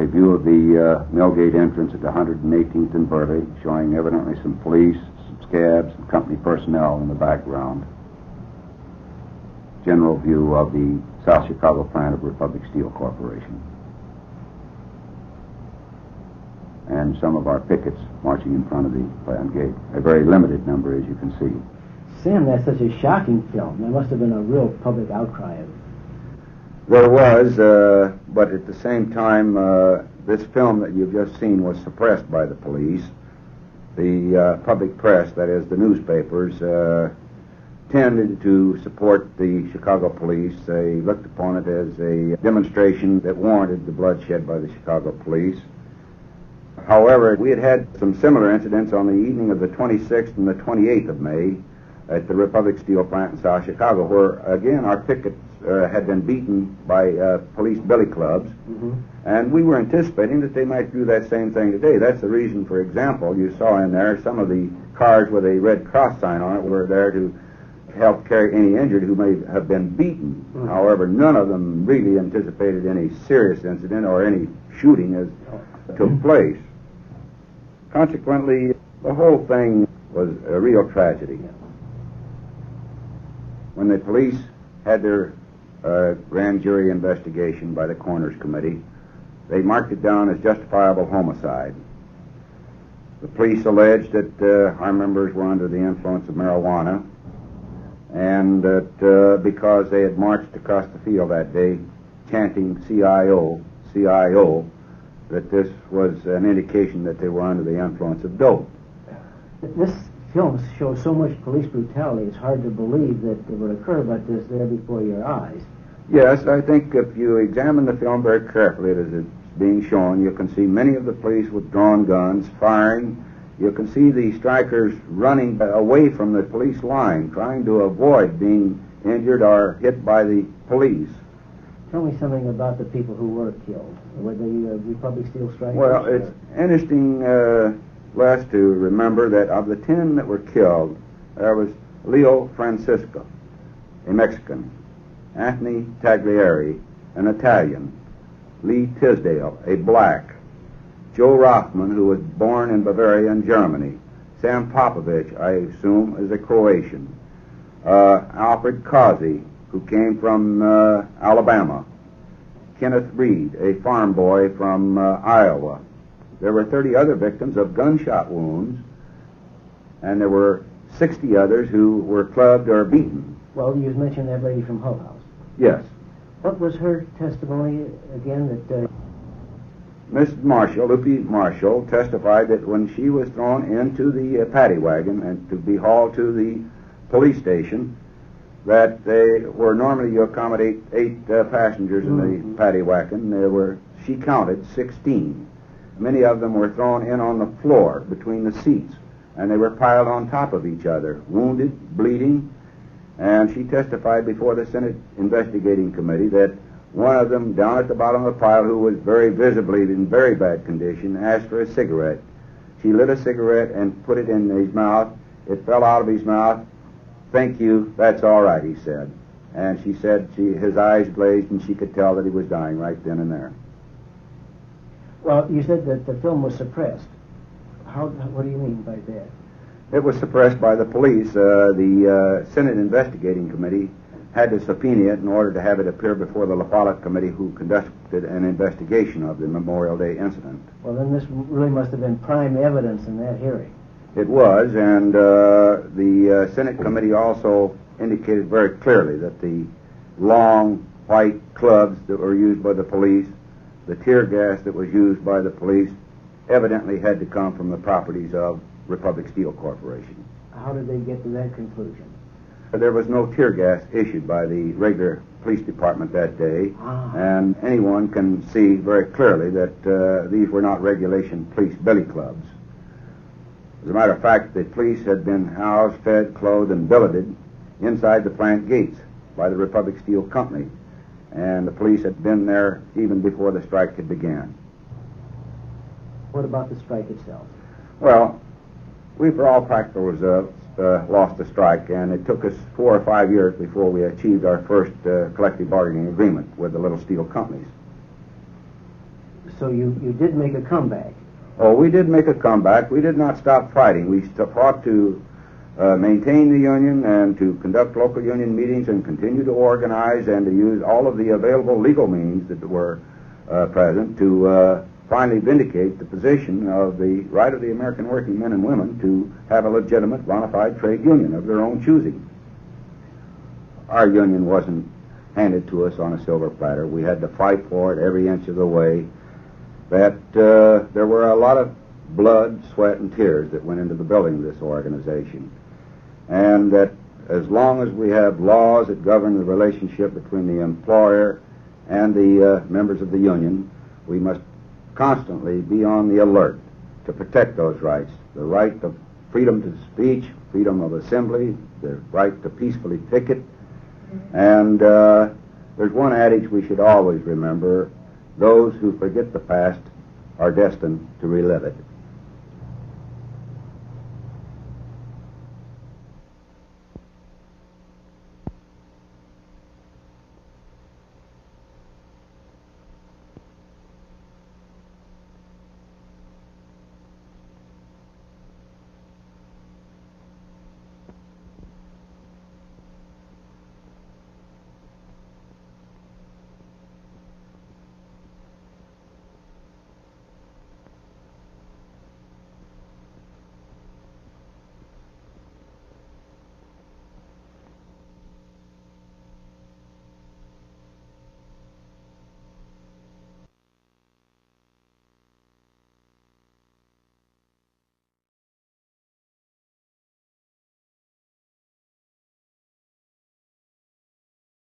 a view of the Millgate entrance at 118th and Burley, showing evidently some police, some scabs, and company personnel in the background. General view of the South Chicago plant of Republic Steel Corporation. And some of our pickets marching in front of the plant gate. A very limited number, as you can see. Sam, that's such a shocking film. There must have been a real public outcry of it. There was, but at the same time, this film that you've just seen was suppressed by the police. The public press, that is, the newspapers, tended to support the Chicago police. They looked upon it as a demonstration that warranted the bloodshed by the Chicago police. However, we had some similar incidents on the evening of the 26th and the 28th of May at the Republic Steel plant in South Chicago, where, again, our pickets had been beaten by police billy clubs, and we were anticipating that they might do that same thing today. That's the reason, for example, you saw in there some of the cars with a Red Cross sign on it were there to help carry any injured who may have been beaten. However, none of them really anticipated any serious incident or any shooting as took place. Consequently, the whole thing was a real tragedy. When the police had their grand jury investigation by the coroner's committee, they marked it down as justifiable homicide. The police alleged that our members were under the influence of marijuana, and that because they had marched across the field that day chanting CIO, CIO, that this was an indication that they were under the influence of dope. This film shows so much police brutality, it's hard to believe that it would occur, but it's there before your eyes. Yes, I think if you examine the film very carefully as it's being shown, you can see many of the police with drawn guns firing. You can see the strikers running away from the police line, trying to avoid being injured or hit by the police. Tell me something about the people who were killed. Were they Republic Steel strikers? Well, it's interesting, Les, to remember that of the 10 that were killed, there was Leo Francisco, a Mexican, Anthony Taglieri, an Italian, Lee Tisdale, a black, Joe Rothman, who was born in Bavaria in Germany, Sam Popovich, I assume, is a Croatian, Alfred Causey, who came from Alabama, Kenneth Reed, a farm boy from Iowa. There were 30 other victims of gunshot wounds, and there were 60 others who were clubbed or beaten. Well, you mentioned that lady from Hull House. Yes. What was her testimony again? That Miss Marshall, Lupe Marshall, testified that when she was thrown into the paddy wagon and to be hauled to the police station, that they were normally you accommodate 8 passengers in the paddy wagon. She counted 16. Many of them were thrown in on the floor between the seats, and they were piled on top of each other, wounded, bleeding. And she testified before the Senate Investigating Committee that one of them, down at the bottom of the pile, who was very visibly in very bad condition, asked for a cigarette. She lit a cigarette and put it in his mouth. It fell out of his mouth. "Thank you, that's all right," he said. And she said his eyes glazed and she could tell that he was dying right then and there. Well, you said that the film was suppressed. What do you mean by that? It was suppressed by the police. The Senate Investigating Committee had to subpoena it in order to have it appear before the La Follette Committee, who conducted an investigation of the Memorial Day incident. Well, then this really must have been prime evidence in that hearing. It was, and the Senate Committee also indicated very clearly that the long white clubs that were used by the police, the tear gas that was used by the police, evidently had to come from the properties of Republic Steel Corporation. How did they get to that conclusion? There was no tear gas issued by the regular police department that day, and anyone can see very clearly that these were not regulation police billy clubs. As a matter of fact, the police had been housed, fed, clothed, and billeted inside the plant gates by the Republic Steel Company, and the police had been there even before the strike had begun. What about the strike itself? Well, we, for all practical results, lost the strike, and it took us 4 or 5 years before we achieved our first collective bargaining agreement with the little steel companies. So you did make a comeback. Oh, we did make a comeback. We did not stop fighting. We fought to maintain the union and to conduct local union meetings and continue to organize and to use all of the available legal means that were present to finally vindicate the position of the right of the American working men and women to have a legitimate, bona fide trade union of their own choosing. Our union wasn't handed to us on a silver platter. We had to fight for it every inch of the way. That there were a lot of blood, sweat, and tears that went into the building of this organization. And that as long as we have laws that govern the relationship between the employer and the members of the union, we must constantly be on the alert to protect those rights. The right of freedom to speech, freedom of assembly, the right to peacefully picket. And there's one adage we should always remember: those who forget the past are destined to relive it.